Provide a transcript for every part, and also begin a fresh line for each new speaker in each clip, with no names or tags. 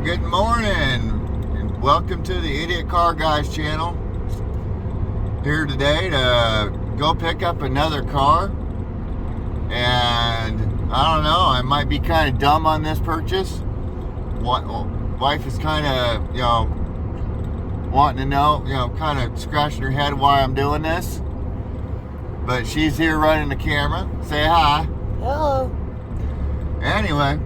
Good morning, and welcome to the Idiot Car Guys channel. Here today to go pick up another car. And I don't know, I might be kind of dumb on this purchase. Wife is kind of, wanting to know, kind of scratching her head why I'm doing this. But she's here running the camera. Say hi.
Hello.
Anyway,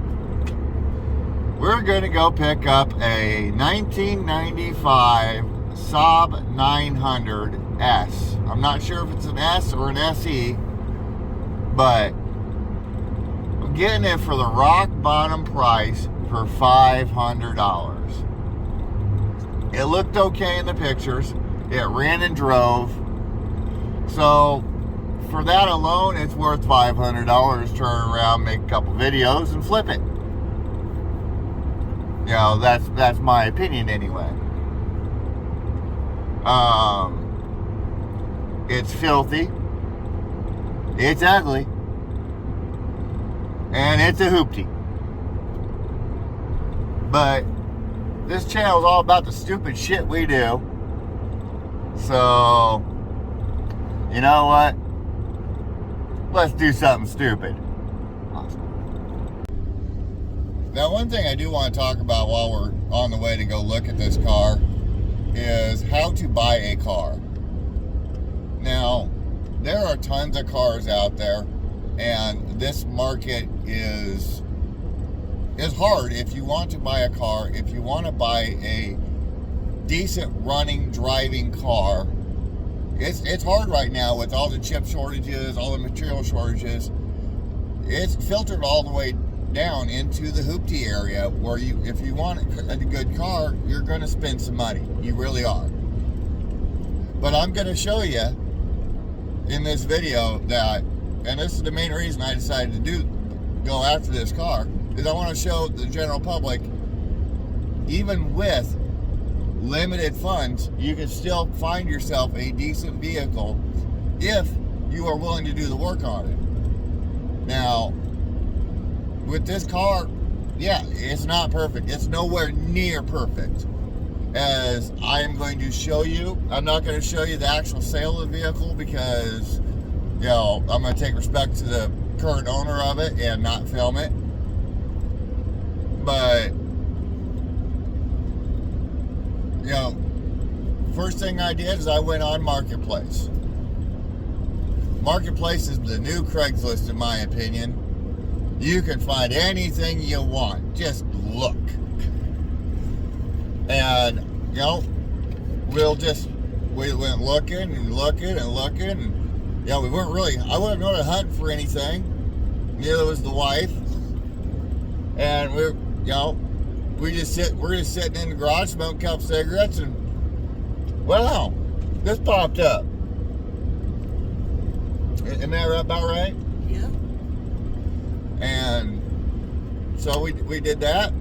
we're going to go pick up a 1995 Saab 900S. I'm not sure if it's an S or an SE, but I'm getting it for the rock bottom price for $500. It looked okay in the pictures. It ran and drove. So for that alone, it's worth $500. Turn around, make a couple videos, and flip it. That's my opinion anyway. It's filthy. It's ugly. And it's a hoopty. But this channel is all about the stupid shit we do. So, you know what? Let's do something stupid. Now, one thing I do want to talk about while we're on the way to go look at this car is how to buy a car. Now, there are tons of cars out there, and this market is hard if you want to buy a car. If you want to buy a decent running, driving car, it's hard right now with all the chip shortages, all the material shortages. It's filtered all the way down into the hoopty area where if you want a good car, you're going to spend some money. You really are. But I'm going to show you in this video that, and this is the main reason I decided to go after this car, is I want to show the general public, even with limited funds, you can still find yourself a decent vehicle if you are willing to do the work on it. Now, with this car, yeah, it's not perfect. It's nowhere near perfect. As I am going to show you, I'm not going to show you the actual sale of the vehicle because, I'm going to take respect to the current owner of it and not film it. But, first thing I did is I went on Marketplace. Marketplace is the new Craigslist, in my opinion. You can find anything you want. Just look. And, we went looking and looking and looking. And, we weren't really, I wasn't really hunting for anything. Neither was the wife. And we're just sitting in the garage, smoking a couple cigarettes, and, wow, this popped up. Isn't that about right?
Yeah.
And so we did that.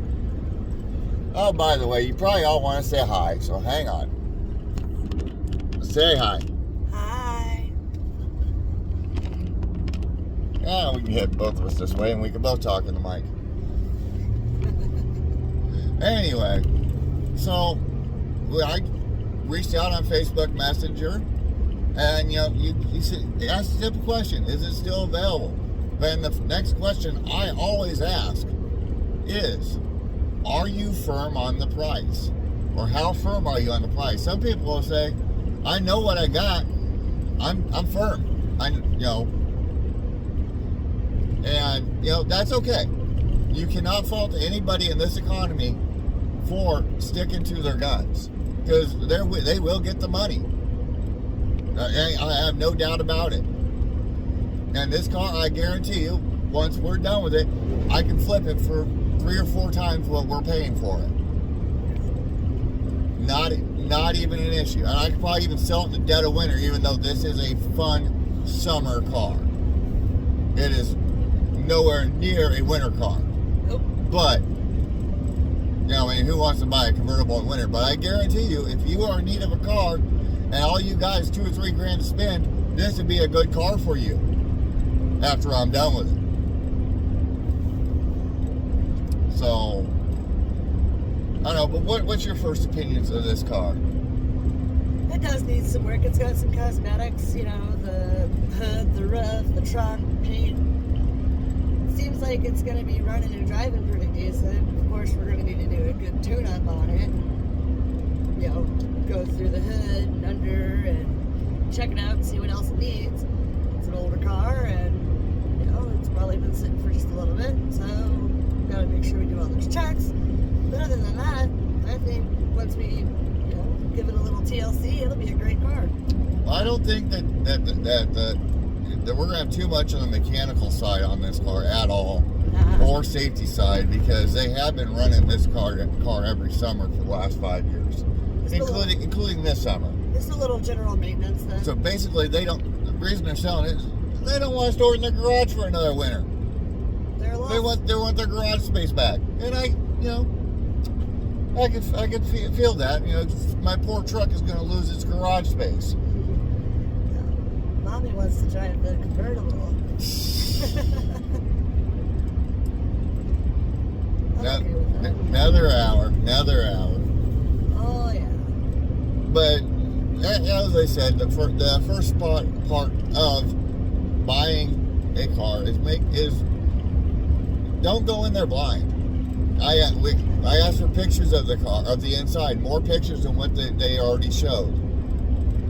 Oh, by the way, you probably all want to say hi, so hang on. Say hi.
Hi.
Yeah, we can hit both of us this way and we can both talk in the mic. Anyway, so I reached out on Facebook Messenger, and you asked a simple question: is it still available? Then the next question I always ask is, are you firm on the price? Or how firm are you on the price? Some people will say, I know what I got. I'm firm. And that's okay. You cannot fault anybody in this economy for sticking to their guns, because they will get the money. I have no doubt about it. And this car, I guarantee you, once we're done with it, I can flip it for 3 or 4 times what we're paying for it. Not even an issue. And I could probably even sell it in the dead of winter, even though this is a fun summer car. It is nowhere near a winter car.
Nope.
But, who wants to buy a convertible in winter? But I guarantee you, if you are in need of a car, and all you guys $2 or $3 grand to spend, this would be a good car for you after I'm done with it. So, I don't know, but what's your first opinions of this car?
It does need some work. It's got some cosmetics, you know, the hood, the roof, the trunk, paint. Seems like it's going to be running and driving pretty decent. Of course, we're going to need to do a good tune-up on it. You know, go through the hood and under and check it out and see what else it needs. It's an older car and, you know, it's probably been sitting for just a little bit. So, we've got to make sure we do all those checks. But other than that, I think once we, you know, give it a little TLC, it'll be a great car.
Well, I don't think that we're gonna have too much on the mechanical side on this car at all, or safety side, because they have been running this car every summer for the last 5 years, including this summer.
Just a little general maintenance then.
So basically, the reason they're selling it is they don't want to store it in their garage for another winter.
They're lost.
They want their garage space back, and I can feel that. You know, my poor truck is going to lose its garage space.
Mommy wants to drive the convertible.
Another hour.
Oh yeah.
But as I said, the first part of buying a car is don't go in there blind. I asked for pictures of the car, of the inside, more pictures than what they already showed.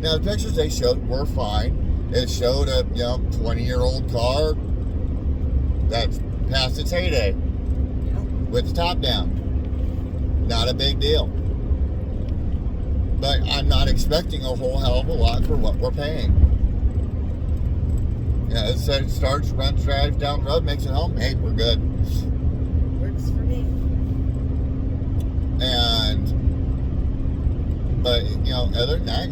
Now the pictures they showed were fine. It showed a 20-year-old car that's past its heyday, with the top down. Not a big deal. But I'm not expecting a whole hell of a lot for what we're paying. Yeah, it said starts, runs, drives down the road, makes it home. Hey, we're good.
Works for me.
But other than that,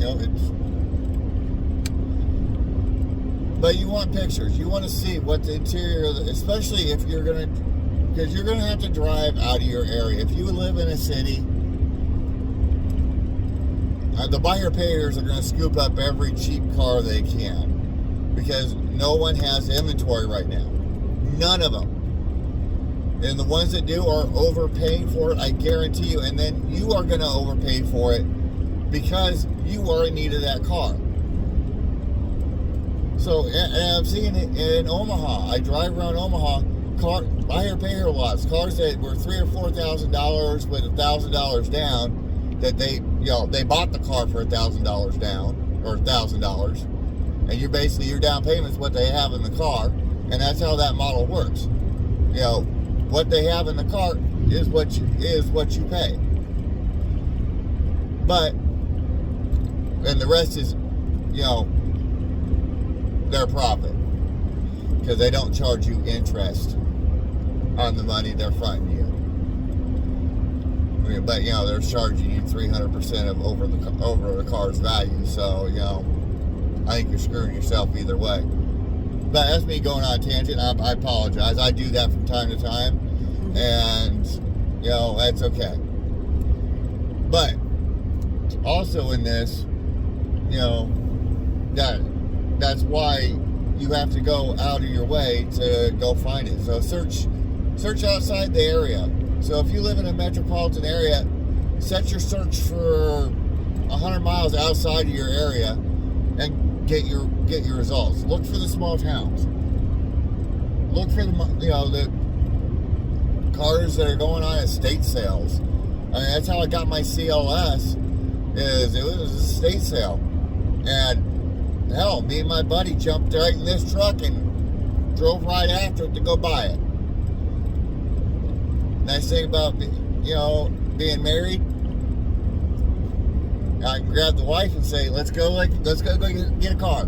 but you want pictures. You want to see what the interior, especially if you're because you're gonna have to drive out of your area. If you live in a city, the buyer payers are gonna scoop up every cheap car they can, because no one has inventory right now. None of them. And the ones that do are overpaying for it, I guarantee you. And then you are gonna overpay for it because you are in need of that car. So, and I'm seeing it in Omaha. I drive around Omaha, buyer payer lots, cars that were $3,000 or $4,000 with $1,000 down, that they bought the car for $1,000 down, or $1,000, and your down payment is what they have in the car, and that's how that model works. What they have in the car is what you pay. But, and the rest is, their profit, because they don't charge you interest on the money they're fronting you. But they're charging you 300% of over the car's value. So I think you're screwing yourself either way. But that's me going on a tangent. I apologize. I do that from time to time, and that's okay. But also in this, that's why you have to go out of your way to go find it. So search outside the area. So if you live in a metropolitan area, set your search for 100 miles outside of your area and get your results. Look for the small towns. Look for the cars that are going on estate sales. I mean, that's how I got my CLS. It was a estate sale, and hell, me and my buddy jumped right in this truck and drove right after it to go buy it. Nice thing about being married, I can grab the wife and say, let's go get a car.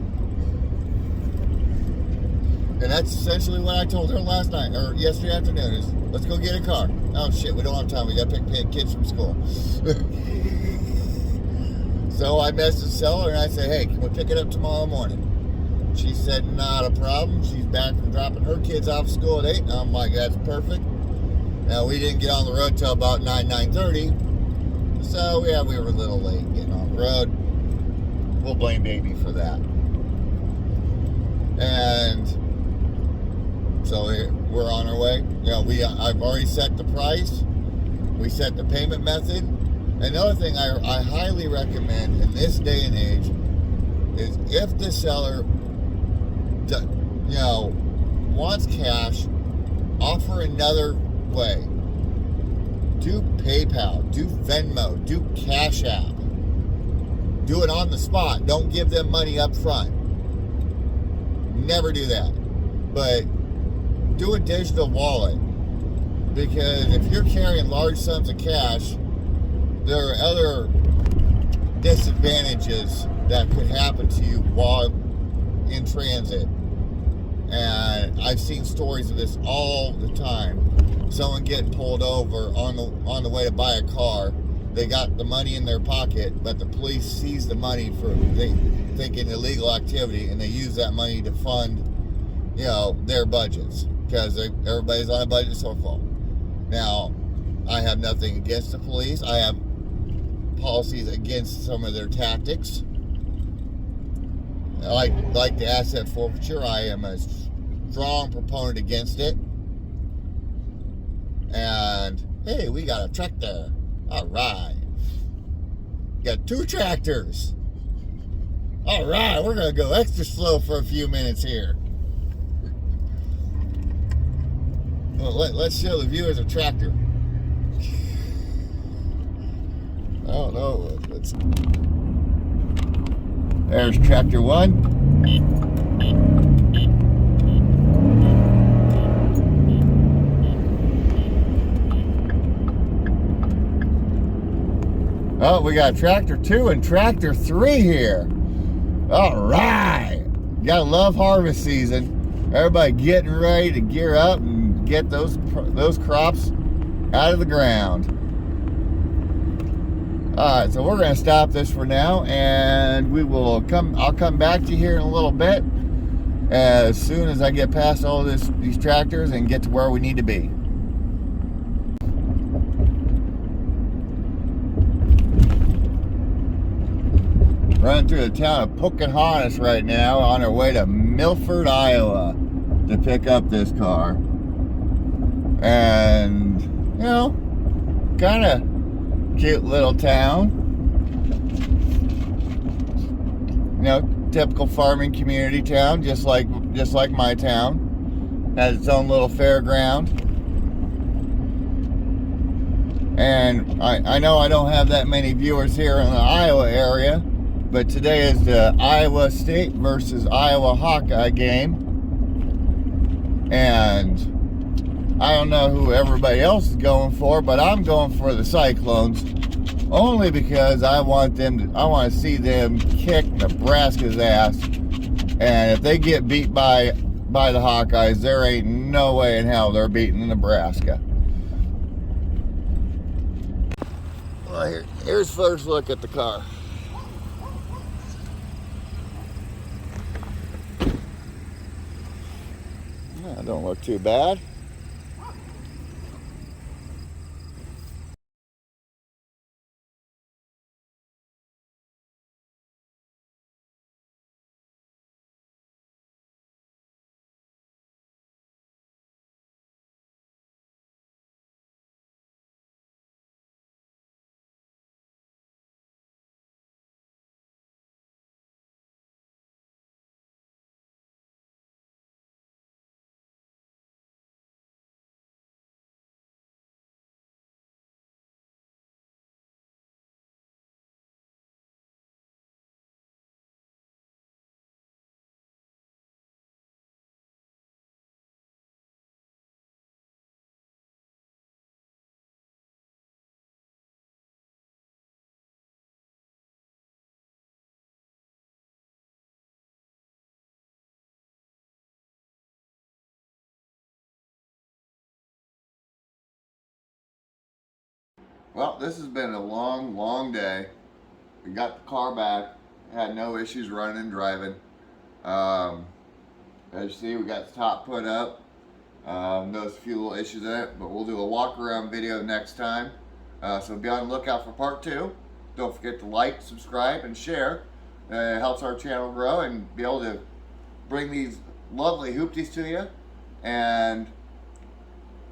And that's essentially what I told her last night, or yesterday afternoon, is let's go get a car. Oh shit, we don't have time, we gotta pick kids from school. So I messaged the seller and I said, hey, can we pick it up tomorrow morning? She said, not a problem. She's back from dropping her kids off school at 8. I'm like, that's perfect. Now, we didn't get on the road till about 9:30. So, yeah, we were a little late getting on the road. We'll blame baby for that. And so we're on our way. I've already set the price. We set the payment method. Another thing I highly recommend in this day and age is if the seller, wants cash, offer another way. Do PayPal, do Venmo, do Cash App. Do it on the spot. Don't give them money up front. Never do that. But do a digital wallet, because if you're carrying large sums of cash, there are other disadvantages that could happen to you while in transit. And I've seen stories of this all the time. Someone getting pulled over on the way to buy a car. They got the money in their pocket, but the police seized the money for thinking illegal activity, and they use that money to fund, their budgets, because everybody's on a budget so far. Now, I have nothing against the police. I have policies against some of their tactics. Like the asset forfeiture, I am a strong proponent against it. And hey, we got a tractor. All right, got 2 tractors. All right, we're gonna go extra slow for a few minutes here. Well, let's show the viewers a tractor. I don't know. There's tractor 1. Oh, we got tractor 2 and tractor 3 here. All right. You gotta love harvest season. Everybody getting ready to gear up and get those crops out of the ground. All right, so we're gonna stop this for now, and I'll come back to you here in a little bit as soon as I get past all these tractors and get to where we need to be. Running through the town of Pocahontas right now on our way to Milford, Iowa to pick up this car. And, kind of cute little town. Typical farming community town, just like my town. Has its own little fairground. And I know I don't have that many viewers here in the Iowa area, but today is the Iowa State versus Iowa Hawkeye game. And I don't know who everybody else is going for, but I'm going for the Cyclones, only because I want to see them kick Nebraska's ass. And if they get beat by the Hawkeyes, there ain't no way in hell they're beating Nebraska. Well, here's first look at the car. Don't look too bad. Well, this has been a long, long day. We got the car back. Had no issues running and driving. As you see, we got the top put up. Noticed a few little issues in it, but we'll do a walk around video next time. So be on the lookout for part 2. Don't forget to like, subscribe, and share. It helps our channel grow and be able to bring these lovely hoopties to you. And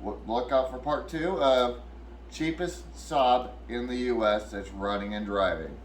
look out for part 2 of cheapest Saab in the U.S. that's running and driving.